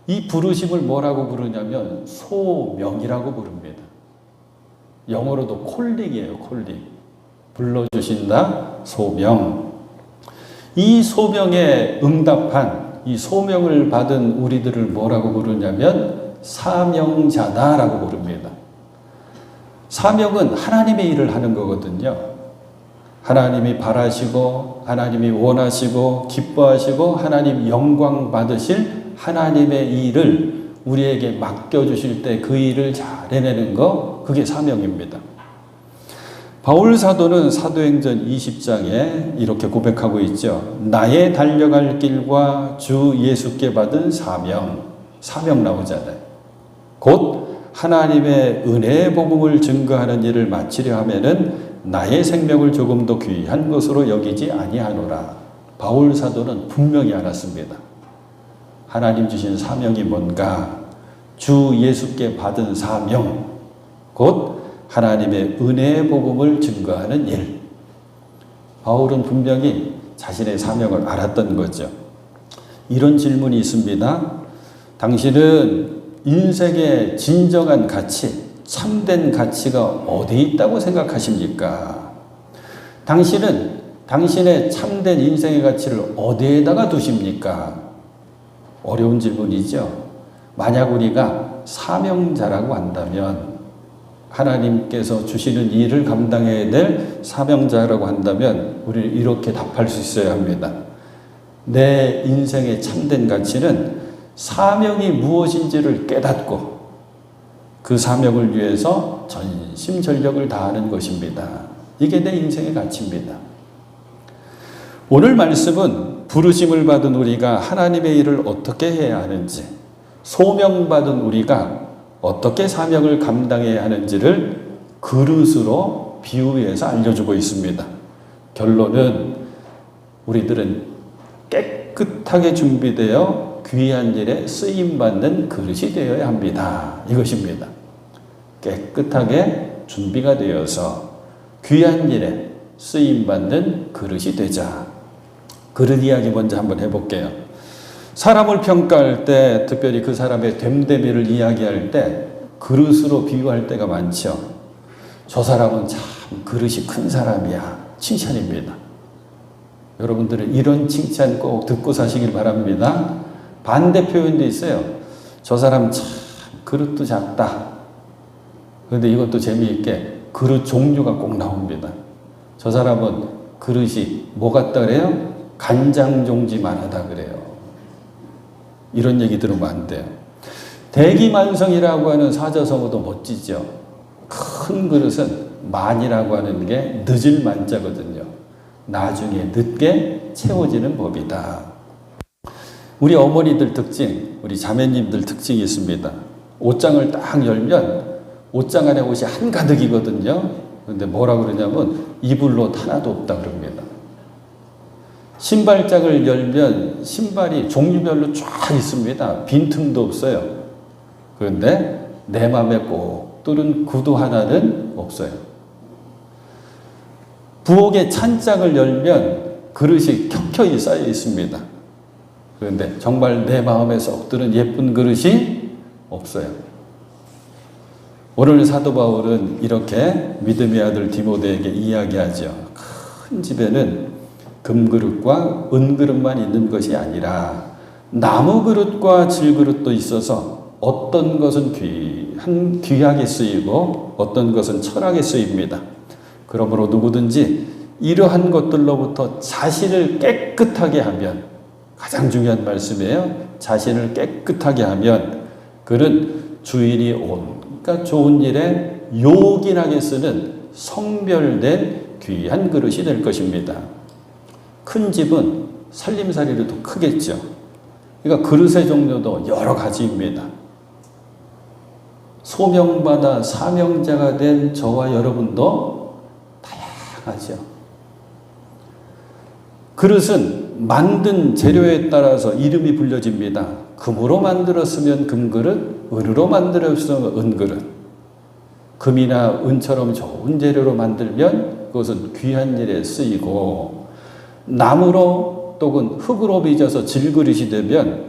이 부르심을 뭐라고 부르냐면 소명이라고 부릅니다. 영어로도 콜링이에요. 콜링. 불러주신다. 소명. 이 소명에 응답한 이 소명을 받은 우리들을 뭐라고 부르냐면 사명자다라고 부릅니다. 사명은 하나님의 일을 하는 거거든요. 하나님이 바라시고 하나님이 원하시고 기뻐하시고 하나님 영광 받으실 하나님의 일을 우리에게 맡겨주실 때 그 일을 잘 해내는 거, 그게 사명입니다. 바울 사도는 사도행전 20장에 이렇게 고백하고 있죠. 나의 달려갈 길과 주 예수께 받은 사명 나오잖아요. 곧 하나님의 은혜의 복음을 증거하는 일을 마치려 하면은 나의 생명을 조금 더 귀한 것으로 여기지 아니하노라. 바울 사도는 분명히 알았습니다. 하나님 주신 사명이 뭔가? 주 예수께 받은 사명, 곧 하나님의 은혜의 복음을 증거하는 일. 바울은 분명히 자신의 사명을 알았던 거죠. 이런 질문이 있습니다. 당신은 인생의 진정한 가치, 참된 가치가 어디에 있다고 생각하십니까? 당신은 당신의 참된 인생의 가치를 어디에다가 두십니까? 어려운 질문이죠. 만약 우리가 사명자라고 한다면, 하나님께서 주시는 일을 감당해야 될 사명자라고 한다면 우리는 이렇게 답할 수 있어야 합니다. 내 인생의 참된 가치는 사명이 무엇인지를 깨닫고 그 사명을 위해서 전심전력을 다하는 것입니다. 이게 내 인생의 가치입니다. 오늘 말씀은 부르심을 받은 우리가 하나님의 일을 어떻게 해야 하는지, 소명받은 우리가 어떻게 사명을 감당해야 하는지를 그릇으로 비유해서 알려주고 있습니다. 결론은 우리들은 깨끗하게 준비되어 귀한 일에 쓰임받는 그릇이 되어야 합니다. 이것입니다. 깨끗하게 준비가 되어서 귀한 일에 쓰임받는 그릇이 되자. 그릇 이야기 먼저 한번 해볼게요. 사람을 평가할 때, 특별히 그 사람의 됨됨이를 이야기할 때 그릇으로 비유할 때가 많죠. 저 사람은 참 그릇이 큰 사람이야. 칭찬입니다. 여러분들은 이런 칭찬 꼭 듣고 사시길 바랍니다. 반대 표현도 있어요. 저 사람 참 그릇도 작다. 그런데 이것도 재미있게 그릇 종류가 꼭 나옵니다. 저 사람은 그릇이 뭐 같다 그래요? 간장종지만하다 그래요. 이런 얘기 들으면 안 돼요. 대기만성이라고 하는 사자성어도 멋지죠. 큰 그릇은 만이라고 하는 게 늦을 만자거든요. 나중에 늦게 채워지는 법이다. 우리 어머니들 특징, 우리 자매님들 특징이 있습니다. 옷장을 딱 열면 옷장 안에 옷이 한가득이거든요. 그런데 뭐라고 그러냐면 입을 옷 하나도 없다 그럽니다. 신발장을 열면 신발이 종류별로 쫙 있습니다. 빈틈도 없어요. 그런데 내 맘에 꼭 뚫은 구두 하나는 없어요. 부엌의 찬장을 열면 그릇이 켜켜이 쌓여 있습니다. 그런데 정말 내 마음에 쏙 드는 예쁜 그릇이 없어요. 오늘 사도 바울은 이렇게 믿음의 아들 디모데에게 이야기하죠. 큰 집에는 금그릇과 은그릇만 있는 것이 아니라 나무 그릇과 질그릇도 있어서 어떤 것은 귀하게 쓰이고 어떤 것은 천하게 쓰입니다. 그러므로 누구든지 이러한 것들로부터 자신을 깨끗하게 하면, 가장 중요한 말씀이에요. 자신을 깨끗하게 하면 그는 주인이 온갖 좋은 일에 요긴하게 쓰는 성별된 귀한 그릇이 될 것입니다. 큰 집은 살림살이도 더 크겠죠. 그러니까 그릇의 종류도 여러 가지입니다. 소명받아 사명자가 된 저와 여러분도 다양하죠. 그릇은 만든 재료에 따라서 이름이 불려집니다. 금으로 만들었으면 금그릇, 은으로 만들었으면 은그릇. 금이나 은처럼 좋은 재료로 만들면 그것은 귀한 일에 쓰이고, 나무로 또는 흙으로 빚어서 질그릇이 되면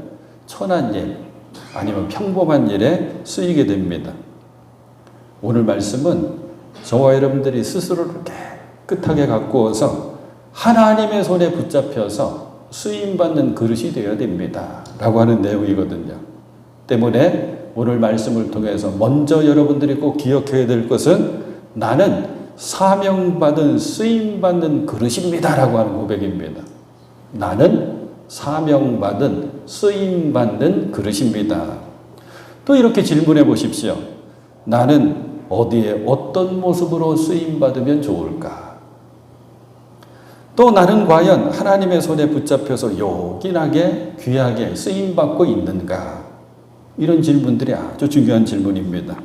천한 일, 아니면 평범한 일에 쓰이게 됩니다. 오늘 말씀은 저와 여러분들이 스스로를 깨끗하게 가꾸어서 하나님의 손에 붙잡혀서 쓰임받는 그릇이 되어야 됩니다 라고 하는 내용이거든요. 때문에 오늘 말씀을 통해서 먼저 여러분들이 꼭 기억해야 될 것은 나는 사명받은 쓰임받는 그릇입니다 라고 하는 고백입니다. 나는 사명받은 쓰임받는 그릇입니다. 또 이렇게 질문해 보십시오. 나는 어디에 어떤 모습으로 쓰임받으면 좋을까? 또 나는 과연 하나님의 손에 붙잡혀서 요긴하게 귀하게 쓰임받고 있는가? 이런 질문들이 아주 중요한 질문입니다.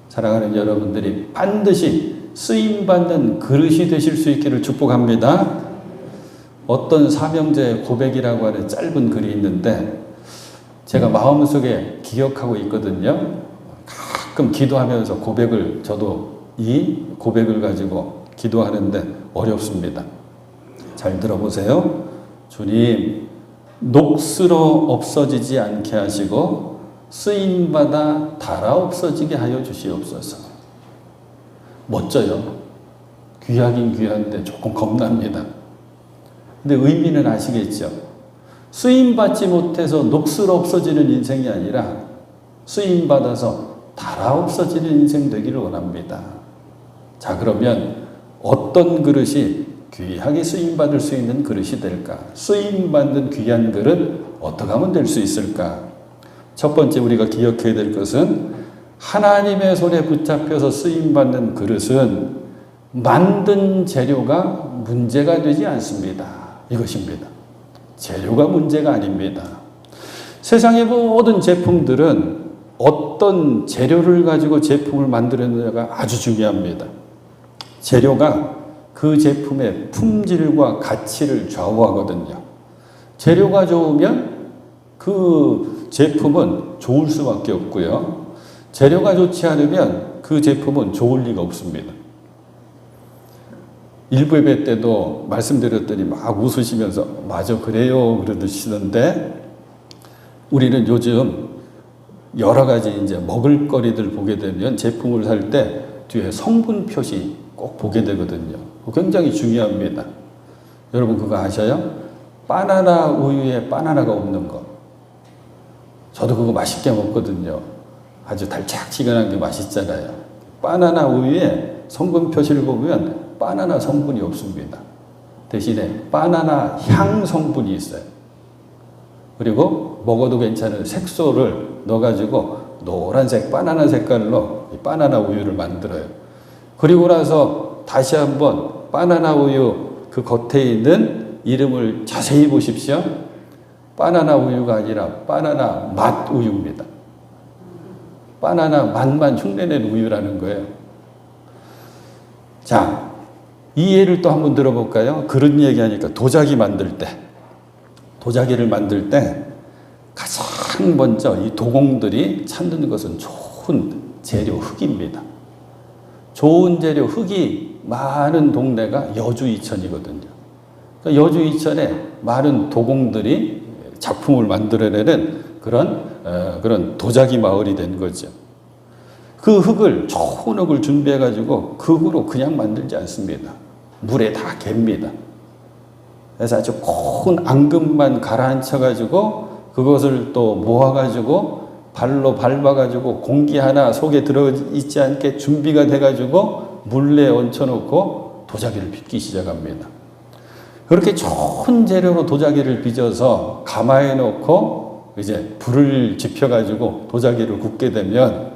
사랑하는 여러분들이 반드시 쓰임받는 그릇이 되실 수 있기를 축복합니다. 어떤 사명자의 고백이라고 하는 짧은 글이 있는데 제가 마음속에 기억하고 있거든요. 가끔 기도하면서 저도 이 고백을 가지고 기도하는데 어렵습니다. 잘 들어보세요. 주님, 녹슬어 없어지지 않게 하시고 쓰임받아 닳아 없어지게 하여 주시옵소서. 멋져요. 귀하긴 귀한데 조금 겁납니다. 근데 의미는 아시겠죠? 쓰임받지 못해서 녹슬어 없어지는 인생이 아니라 쓰임받아서 닳아 없어지는 인생 되기를 원합니다. 자, 그러면 어떤 그릇이 귀하게 쓰임받을 수 있는 그릇이 될까? 쓰임받는 귀한 그릇 어떻게 하면 될 수 있을까? 첫 번째 우리가 기억해야 될 것은 하나님의 손에 붙잡혀서 쓰임받는 그릇은 만든 재료가 문제가 되지 않습니다. 이것입니다. 재료가 문제가 아닙니다. 세상의 모든 제품들은 어떤 재료를 가지고 제품을 만드느냐가 아주 중요합니다. 재료가 그 제품의 품질과 가치를 좌우하거든요. 재료가 좋으면 그 제품은 좋을 수밖에 없고요. 재료가 좋지 않으면 그 제품은 좋을 리가 없습니다. 일부 예배 때도 말씀드렸더니 막 웃으시면서 맞아 그래요 그러시던데 우리는 요즘 여러 가지 이제 먹을거리들 보게 되면 제품을 살 때 뒤에 성분 표시 꼭 보게 되거든요. 굉장히 중요합니다. 여러분 그거 아셔요? 바나나 우유에 바나나가 없는 거. 저도 그거 맛있게 먹거든요. 아주 달짝지근한 게 맛있잖아요. 바나나 우유에 성분 표시를 보면 바나나 성분이 없습니다. 대신에 바나나 향 성분이 있어요. 그리고 먹어도 괜찮은 색소를 넣어가지고 노란색 바나나 색깔로 바나나 우유를 만들어요. 그리고 나서 다시 한번 바나나 우유 그 겉에 있는 이름을 자세히 보십시오. 바나나 우유가 아니라 바나나 맛 우유입니다. 바나나 맛만 흉내낸 우유라는 거예요. 자, 이 예를 또 한번 들어볼까요? 그런 얘기하니까 도자기를 만들 때 가장 먼저 이 도공들이 찾는 것은 좋은 재료 흙입니다. 좋은 재료 흙이 많은 동네가 여주 이천이거든요. 그러니까 여주 이천에 많은 도공들이 작품을 만들어내는 그런 도자기 마을이 된 거죠. 그 흙을 좋은 흙을 준비해 가지고 그 흙으로 그냥 만들지 않습니다. 물에 다 갭니다. 그래서 아주 고운 앙금만 가라앉혀 가지고 그것을 또 모아 가지고 발로 밟아 가지고 공기 하나 속에 들어 있지 않게 준비가 돼 가지고 물에 얹혀 놓고 도자기를 빚기 시작합니다. 그렇게 좋은 재료로 도자기를 빚어서 가마에 놓고 이제 불을 지펴 가지고 도자기를 굽게 되면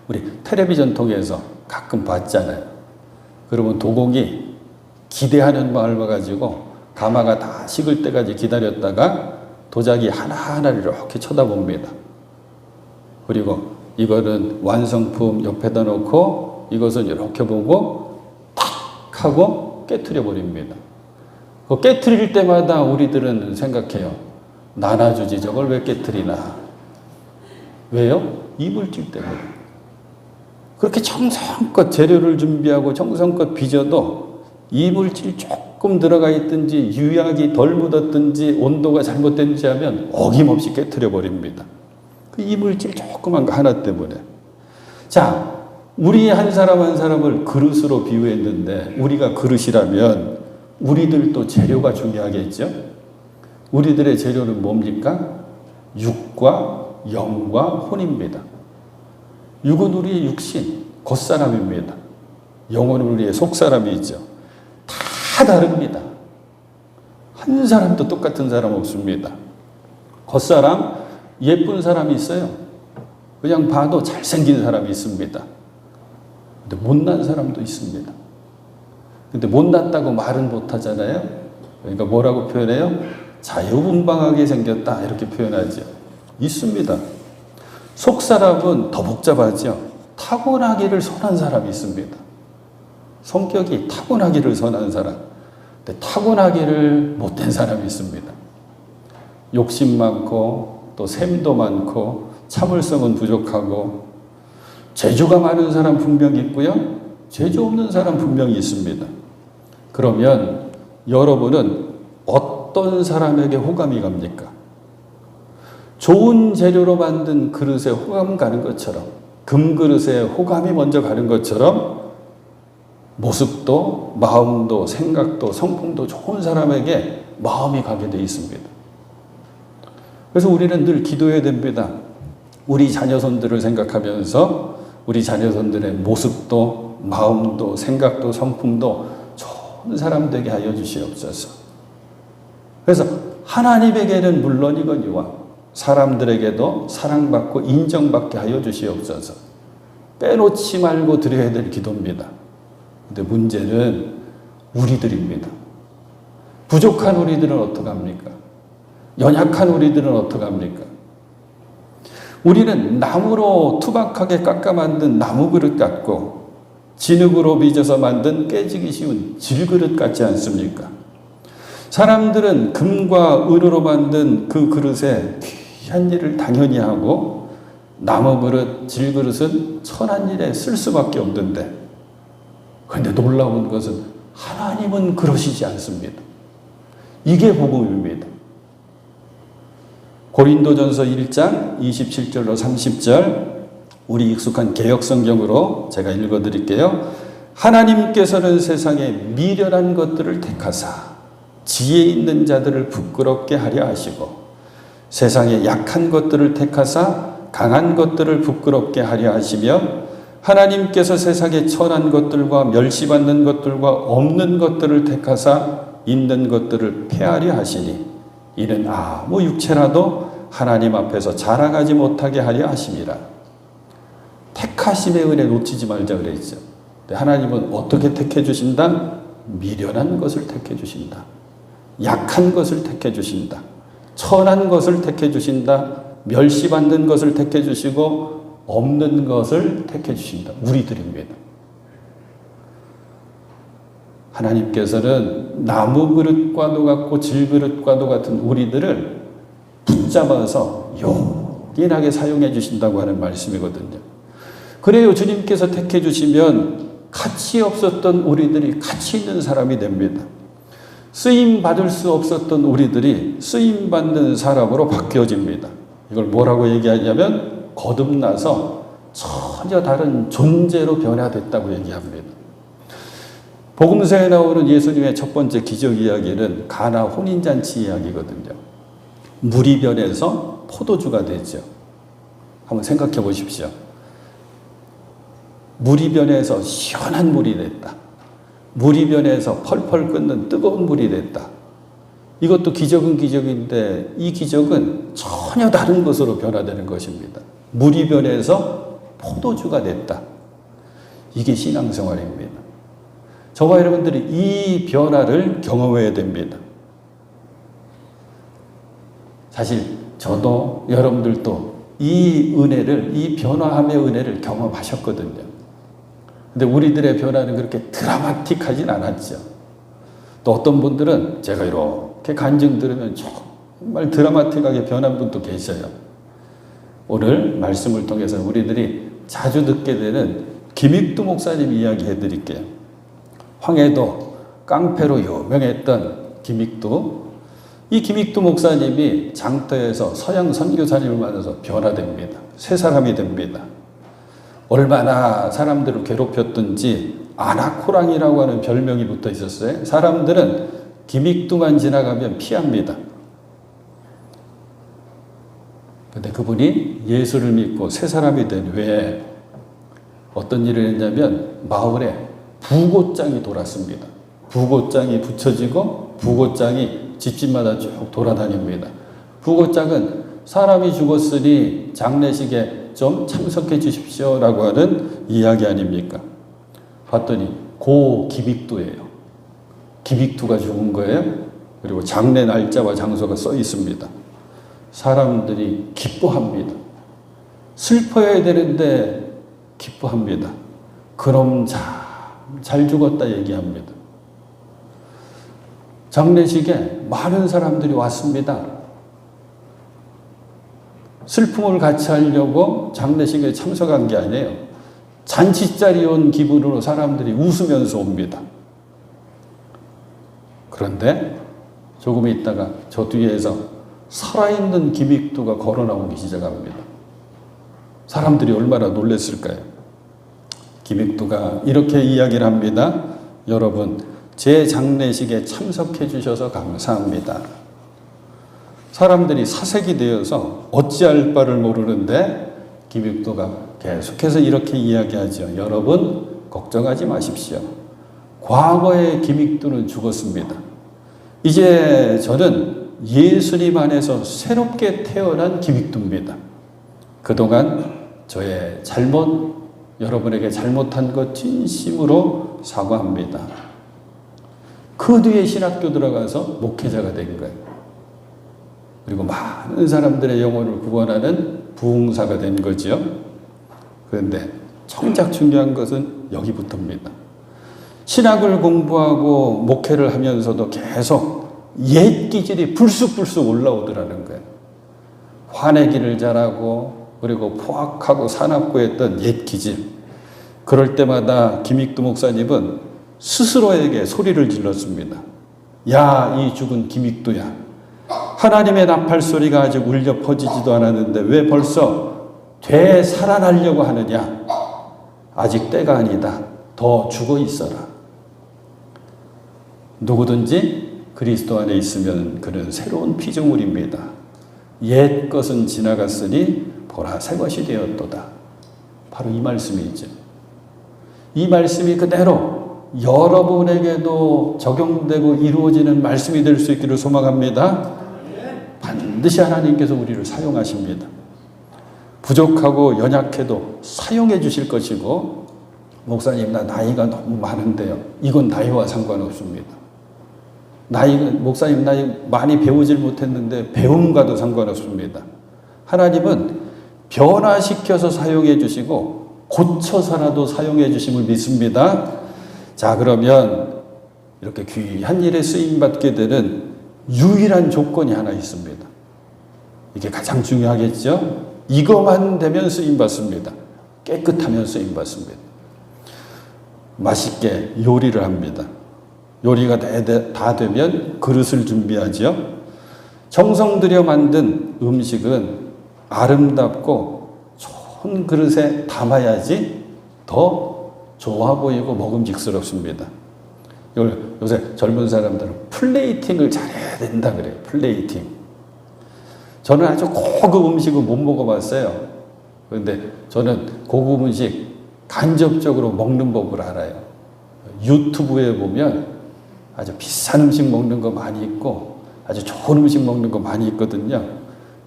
우리 텔레비전 통해서 가끔 봤잖아요. 그러면 도공이 기대하는 마음을 가지고 가마가 다 식을 때까지 기다렸다가 도자기 하나하나를 이렇게 쳐다봅니다. 그리고 이거는 완성품 옆에다 놓고 이것은 이렇게 보고 탁 하고 깨트려 버립니다. 그 깨트릴 때마다 우리들은 생각해요. 나눠주지 저걸 왜 깨트리나. 왜요? 이물질 때문에. 그렇게 정성껏 재료를 준비하고 정성껏 빚어도 이물질 조금 들어가 있든지 유약이 덜 묻었든지 온도가 잘못된지 하면 어김없이 깨트려 버립니다. 그 이물질 조그만 거 하나 때문에. 자, 우리 한 사람 한 사람을 그릇으로 비유했는데 우리가 그릇이라면 우리들도 재료가 중요하겠죠? 우리들의 재료는 뭡니까? 육과 영과 혼입니다. 육은 우리의 육신, 겉사람입니다. 영은 우리의 속사람이죠. 다 다릅니다. 한 사람도 똑같은 사람 없습니다. 겉사람, 예쁜 사람이 있어요. 그냥 봐도 잘생긴 사람이 있습니다. 근데 못난 사람도 있습니다. 근데 못났다고 말은 못하잖아요. 그러니까 뭐라고 표현해요? 자유분방하게 생겼다 이렇게 표현하죠. 있습니다. 속사람은 더 복잡하죠. 타고나기를 선한 사람이 있습니다. 성격이 타고나기를 선한 사람. 근데 타고나기를 못된 사람이 있습니다. 욕심 많고 또 샘도 많고 참을성은 부족하고 재주가 많은 사람 분명히 있고요. 재주 없는 사람 분명히 있습니다. 그러면 여러분은 어떤 사람에게 호감이 갑니까? 좋은 재료로 만든 그릇에 호감 가는 것처럼, 금그릇에 호감이 먼저 가는 것처럼 모습도 마음도 생각도 성품도 좋은 사람에게 마음이 가게 되어 있습니다. 그래서 우리는 늘 기도해야 됩니다. 우리 자녀손들을 생각하면서 우리 자녀손들의 모습도 마음도 생각도 성품도 좋은 사람 되게 하여 주시옵소서. 그래서 하나님에게는 물론이거니와 사람들에게도 사랑받고 인정받게 하여 주시옵소서. 빼놓지 말고 드려야 될 기도입니다. 근데 문제는 우리들입니다. 부족한 우리들은 어떡합니까? 연약한 우리들은 어떡합니까? 우리는 나무로 투박하게 깎아 만든 나무 그릇 같고 진흙으로 빚어서 만든 깨지기 쉬운 질그릇 같지 않습니까? 사람들은 금과 은으로 만든 그 그릇에 귀한 일을 당연히 하고 나무 그릇, 질그릇은 천한 일에 쓸 수밖에 없는데 그런데 놀라운 것은 하나님은 그러시지 않습니다. 이게 복음입니다. 고린도전서 1장 27절로 30절 우리 익숙한 개역성경으로 제가 읽어드릴게요. 하나님께서는 세상에 미련한 것들을 택하사 지혜 있는 자들을 부끄럽게 하려 하시고 세상에 약한 것들을 택하사 강한 것들을 부끄럽게 하려 하시며 하나님께서 세상에 천한 것들과 멸시받는 것들과 없는 것들을 택하사 있는 것들을 폐하려 하시니 이는 아무 육체라도 하나님 앞에서 자랑하지 못하게 하려 하심이라. 택하심의 은혜 놓치지 말자 그랬죠. 하나님은 어떻게 택해 주신다? 미련한 것을 택해 주신다. 약한 것을 택해 주신다. 천한 것을 택해 주신다. 멸시받는 것을 택해 주시고 없는 것을 택해 주신다. 우리들입니다. 하나님께서는 나무 그릇과도 같고 질그릇과도 같은 우리들을 붙잡아서 용인하게 사용해 주신다고 하는 말씀이거든요. 그래요. 주님께서 택해 주시면 가치 없었던 우리들이 가치 있는 사람이 됩니다. 쓰임 받을 수 없었던 우리들이 쓰임 받는 사람으로 바뀌어집니다. 이걸 뭐라고 얘기하냐면 거듭나서 전혀 다른 존재로 변화됐다고 얘기합니다. 복음서에 나오는 예수님의 첫 번째 기적 이야기는 가나 혼인잔치 이야기거든요. 물이 변해서 포도주가 되죠. 한번 생각해 보십시오. 물이 변해서 시원한 물이 됐다. 물이 변해서 펄펄 끓는 뜨거운 물이 됐다. 이것도 기적은 기적인데 이 기적은 전혀 다른 것으로 변화되는 것입니다. 물이 변해서 포도주가 됐다. 이게 신앙생활입니다. 저와 여러분들이 이 변화를 경험해야 됩니다. 사실 저도 여러분들도 이 은혜를, 이 변화함의 은혜를 경험하셨거든요. 근데 우리들의 변화는 그렇게 드라마틱하진 않았죠. 또 어떤 분들은 제가 이렇게 간증 들으면 정말 드라마틱하게 변한 분도 계셔요. 오늘 말씀을 통해서 우리들이 자주 듣게 되는 김익두 목사님 이야기 해드릴게요. 황해도 깡패로 유명했던 김익두, 이 김익두 목사님이 장터에서 서양 선교사님을 만나서 변화됩니다. 새 사람이 됩니다. 얼마나 사람들을 괴롭혔든지 아나코랑이라고 하는 별명이 붙어 있었어요. 사람들은 김익두만 지나가면 피합니다. 근데 그분이 예수를 믿고 새 사람이 된 후에 어떤 일을 했냐면 마을에 부고장이 돌았습니다. 부고장이 붙여지고 부고장이 집집마다 쭉 돌아다닙니다. 부고장은 사람이 죽었으니 장례식에 좀 참석해 주십시오 라고 하는 이야기 아닙니까? 봤더니 고 김익두예요. 김익두가 죽은 거예요. 그리고 장례 날짜와 장소가 써 있습니다. 사람들이 기뻐합니다. 슬퍼야 되는데 기뻐합니다. 그럼 잘 죽었다 얘기합니다. 장례식에 많은 사람들이 왔습니다. 슬픔을 같이 하려고 장례식에 참석한 게 아니에요. 잔치자리에 온 기분으로 사람들이 웃으면서 옵니다. 그런데 조금 있다가 저 뒤에서 살아있는 김익두가 걸어 나오기 시작합니다. 사람들이 얼마나 놀랐을까요? 김익두가 이렇게 이야기를 합니다. 여러분, 제 장례식에 참석해 주셔서 감사합니다. 사람들이 사색이 되어서 어찌할 바를 모르는데 김익두가 계속해서 이렇게 이야기하죠. 여러분, 걱정하지 마십시오. 과거의 김익두는 죽었습니다. 이제 저는 예수님 안에서 새롭게 태어난 김익두입니다. 그동안 저의 여러분에게 잘못한 것 진심으로 사과합니다. 그 뒤에 신학교 들어가서 목회자가 된 거예요. 그리고 많은 사람들의 영혼을 구원하는 부흥사가 된 거죠. 그런데 정작 중요한 것은 여기부터입니다. 신학을 공부하고 목회를 하면서도 계속 옛 기질이 불쑥불쑥 올라오더라는 거예요. 화내기를 잘하고 그리고 포악하고 사납고 했던 옛 기질. 그럴 때마다 김익두 목사님은 스스로에게 소리를 질렀습니다. 야, 이 죽은 김익두야. 하나님의 나팔 소리가 아직 울려 퍼지지도 않았는데 왜 벌써 되살아나려고 하느냐? 아직 때가 아니다. 더 죽어 있어라. 누구든지 그리스도 안에 있으면 그는 새로운 피조물입니다. 옛 것은 지나갔으니 보라 새 것이 되었도다. 바로 이 말씀이죠. 이 말씀이 그대로 여러분에게도 적용되고 이루어지는 말씀이 될 수 있기를 소망합니다. 반드시 하나님께서 우리를 사용하십니다. 부족하고 연약해도 사용해 주실 것이고, 목사님 나 나이가 너무 많은데요. 이건 나이와 상관없습니다. 목사님 나이 많이 배우질 못했는데 배움과도 상관없습니다. 하나님은 변화시켜서 사용해 주시고 고쳐서라도 사용해 주심을 믿습니다. 자, 그러면 이렇게 귀한 일에 쓰임받게 되는 유일한 조건이 하나 있습니다. 이게 가장 중요하겠죠? 이것만 되면 쓰임받습니다. 깨끗하면 쓰임받습니다. 맛있게 요리를 합니다. 요리가 다 되면 그릇을 준비하죠. 정성 들여 만든 음식은 아름답고 좋은 그릇에 담아야지 더 좋아 보이고 먹음직스럽습니다. 요새 젊은 사람들은 플레이팅을 잘해야 된다 그래요. 플레이팅. 저는 아주 고급 음식은 못 먹어봤어요. 그런데 저는 고급 음식 간접적으로 먹는 법을 알아요. 유튜브에 보면 아주 비싼 음식 먹는 거 많이 있고 아주 좋은 음식 먹는 거 많이 있거든요.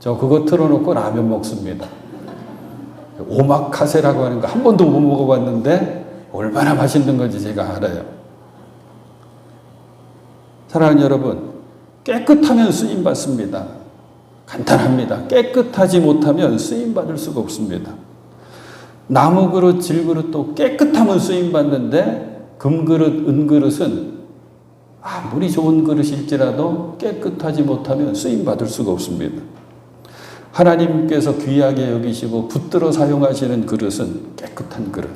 저 그거 틀어놓고 라면 먹습니다. 오마카세라고 하는 거 한 번도 못 먹어봤는데 얼마나 맛있는 건지 제가 알아요. 사랑하는 여러분, 깨끗하면 쓰임받습니다. 간단합니다. 깨끗하지 못하면 쓰임받을 수가 없습니다. 나무 그릇, 질그릇도 깨끗하면 쓰임받는데 금그릇, 은그릇은 아무리 좋은 그릇일지라도 깨끗하지 못하면 쓰임받을 수가 없습니다. 하나님께서 귀하게 여기시고 붙들어 사용하시는 그릇은 깨끗한 그릇.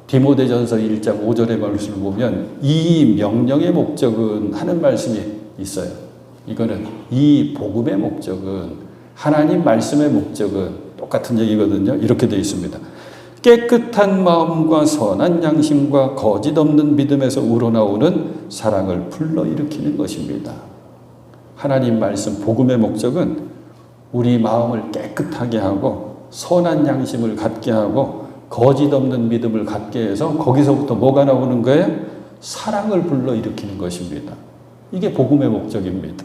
디모데전서 1장 5절의 말씀을 보면 이 명령의 목적은 하는 말씀이 있어요. 이거는 이 복음의 목적은, 하나님 말씀의 목적은 똑같은 얘기거든요. 이렇게 되어 있습니다. 깨끗한 마음과 선한 양심과 거짓 없는 믿음에서 우러나오는 사랑을 불러일으키는 것입니다. 하나님 말씀 복음의 목적은 우리 마음을 깨끗하게 하고 선한 양심을 갖게 하고 거짓 없는 믿음을 갖게 해서 거기서부터 뭐가 나오는 거예요? 사랑을 불러일으키는 것입니다. 이게 복음의 목적입니다.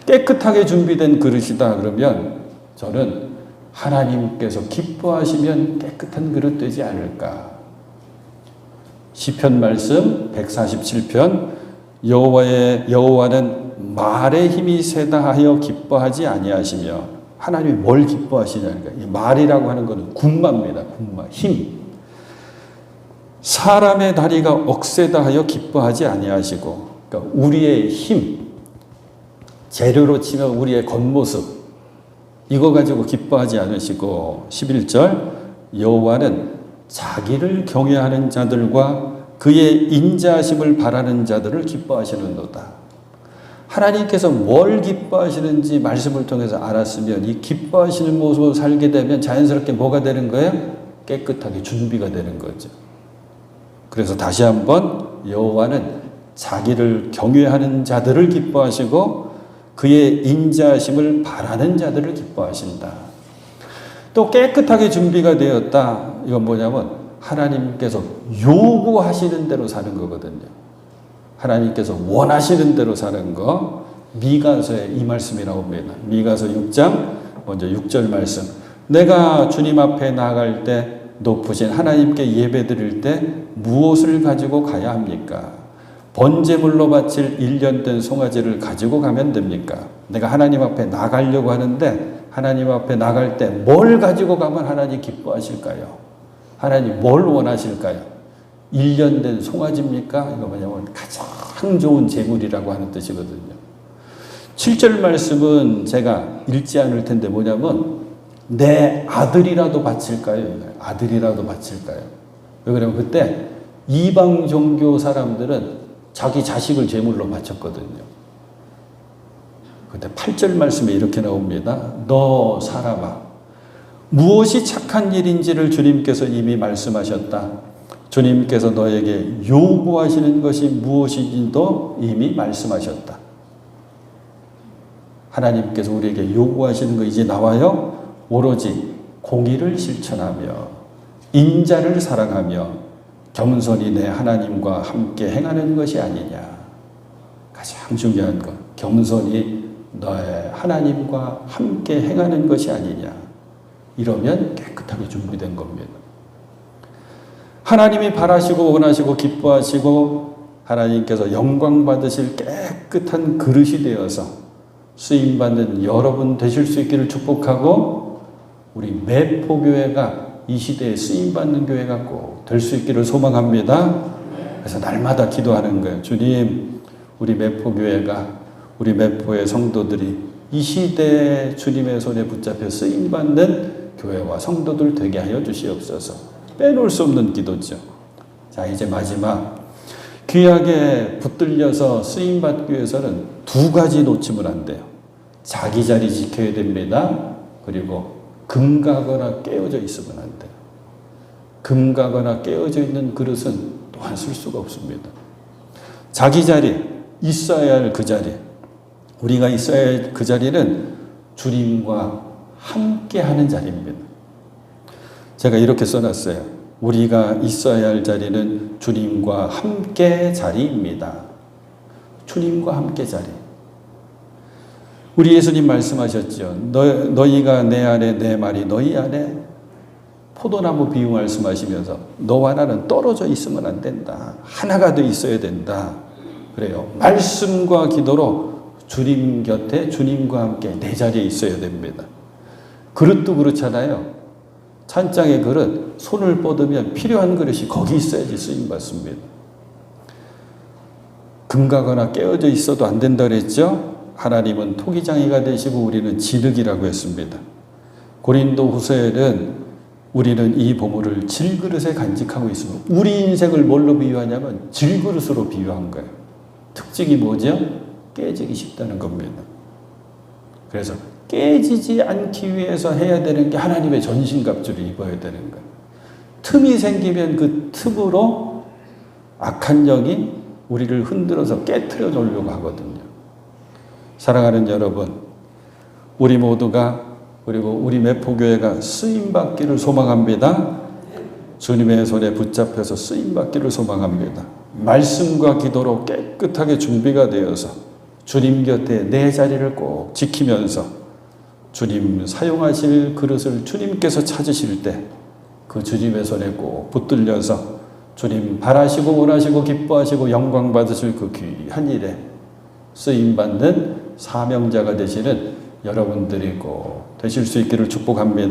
깨끗하게 준비된 그릇이다 그러면 저는 하나님께서 기뻐하시면 깨끗한 그릇 되지 않을까. 시편 말씀 147편 여호와는 말의 힘이 세다 하여 기뻐하지 아니하시며, 하나님이 뭘 기뻐하시냐니까. 이 말이라고 하는 것은 군마입니다. 군마, 힘. 사람의 다리가 억세다 하여 기뻐하지 아니하시고, 그러니까 우리의 힘, 재료로 치면 우리의 겉모습, 이거 가지고 기뻐하지 않으시고, 11절 여호와는 자기를 경외하는 자들과 그의 인자하심을 바라는 자들을 기뻐하시는도다. 하나님께서 뭘 기뻐하시는지 말씀을 통해서 알았으면 이 기뻐하시는 모습을 살게 되면 자연스럽게 뭐가 되는 거예요? 깨끗하게 준비가 되는 거죠. 그래서 다시 한번 여호와는 자기를 경외하는 자들을 기뻐하시고 그의 인자하심을 바라는 자들을 기뻐하신다. 또 깨끗하게 준비가 되었다. 이건 뭐냐면 하나님께서 요구하시는 대로 사는 거거든요. 하나님께서 원하시는 대로 사는 거. 미가서에 이 말씀이 나옵니다. 미가서 6장 먼저 6절 말씀. 내가 주님 앞에 나아갈 때 높으신 하나님께 예배 드릴 때 무엇을 가지고 가야 합니까? 번제물로 바칠 1년 된 송아지를 가지고 가면 됩니까? 내가 하나님 앞에 나가려고 하는데 하나님 앞에 나갈 때 뭘 가지고 가면 하나님 기뻐하실까요? 하나님 뭘 원하실까요? 1년 된 송아지입니까? 이거 뭐냐면 가장 좋은 제물이라고 하는 뜻이거든요. 7절 말씀은 제가 읽지 않을 텐데 뭐냐면 내 아들이라도 바칠까요? 아들이라도 바칠까요? 왜 그러면 그때 이방 종교 사람들은 자기 자식을 제물로 바쳤거든요. 근데 8절 말씀에 이렇게 나옵니다. 너 사람아, 무엇이 착한 일인지를 주님께서 이미 말씀하셨다. 주님께서 너에게 요구하시는 것이 무엇인지도 이미 말씀하셨다. 하나님께서 우리에게 요구하시는 거 이제 나와요. 오로지 공의를 실천하며 인자를 사랑하며 겸손히 내 하나님과 함께 행하는 것이 아니냐. 가장 중요한 것. 겸손히 너의 하나님과 함께 행하는 것이 아니냐. 이러면 깨끗하게 준비된 겁니다. 하나님이 바라시고 원하시고 기뻐하시고 하나님께서 영광 받으실 깨끗한 그릇이 되어서 쓰임받는 여러분 되실 수 있기를 축복하고 우리 매포교회가 이 시대에 쓰임받는 교회가 꼭 될 수 있기를 소망합니다. 그래서 날마다 기도하는 거예요. 주님, 우리 매포교회가 우리 매포의 성도들이 이 시대에 주님의 손에 붙잡혀 쓰임받는 교회와 성도들 되게 하여 주시옵소서. 빼놓을 수 없는 기도죠. 자, 이제 마지막. 귀하게 붙들려서 쓰임받기 위해서는 두 가지 놓치면 안 돼요. 자기 자리 지켜야 됩니다. 그리고 금가거나 깨어져 있으면 안 돼요. 금가거나 깨어져 있는 그릇은 또한 쓸 수가 없습니다. 자기 자리, 있어야 할 그 자리. 우리가 있어야 할 그 자리는 주님과 함께 하는 자리입니다. 제가 이렇게 써놨어요. 우리가 있어야 할 자리는 주님과 함께 자리입니다. 주님과 함께 자리. 우리 예수님 말씀하셨죠. 너희가 내 안에 내 말이 너희 안에 포도나무 비유 말씀하시면서 너와 나는 떨어져 있으면 안 된다. 하나가 돼 있어야 된다. 그래요. 말씀과 기도로 주님 곁에 주님과 함께 내 자리에 있어야 됩니다. 그릇도 그렇잖아요. 찬장의 그릇, 손을 뻗으면 필요한 그릇이 거기 있어야지 쓰임받습니다. 금가거나 깨어져 있어도 안 된다 그랬죠? 하나님은 토기장이가 되시고 우리는 진흙이라고 했습니다. 고린도 후서에는 우리는 이 보물을 질그릇에 간직하고 있습니다. 우리 인생을 뭘로 비유하냐면 질그릇으로 비유한 거예요. 특징이 뭐죠? 깨지기 쉽다는 겁니다. 그래서 깨지지 않기 위해서 해야 되는 게 하나님의 전신갑주를 입어야 되는 거예요. 틈이 생기면 그 틈으로 악한 영이 우리를 흔들어서 깨트려 놓으려고 하거든요. 사랑하는 여러분, 우리 모두가 그리고 우리 매포교회가 쓰임받기를 소망합니다. 주님의 손에 붙잡혀서 쓰임받기를 소망합니다. 말씀과 기도로 깨끗하게 준비가 되어서 주님 곁에 내 자리를 꼭 지키면서 주님 사용하실 그릇을 주님께서 찾으실 때 그 주님의 손에 꼭 붙들려서 주님 바라시고 원하시고 기뻐하시고 영광 받으실 그 귀한 일에 쓰임받는 사명자가 되시는 여러분들이 꼭 되실 수 있기를 축복합니다.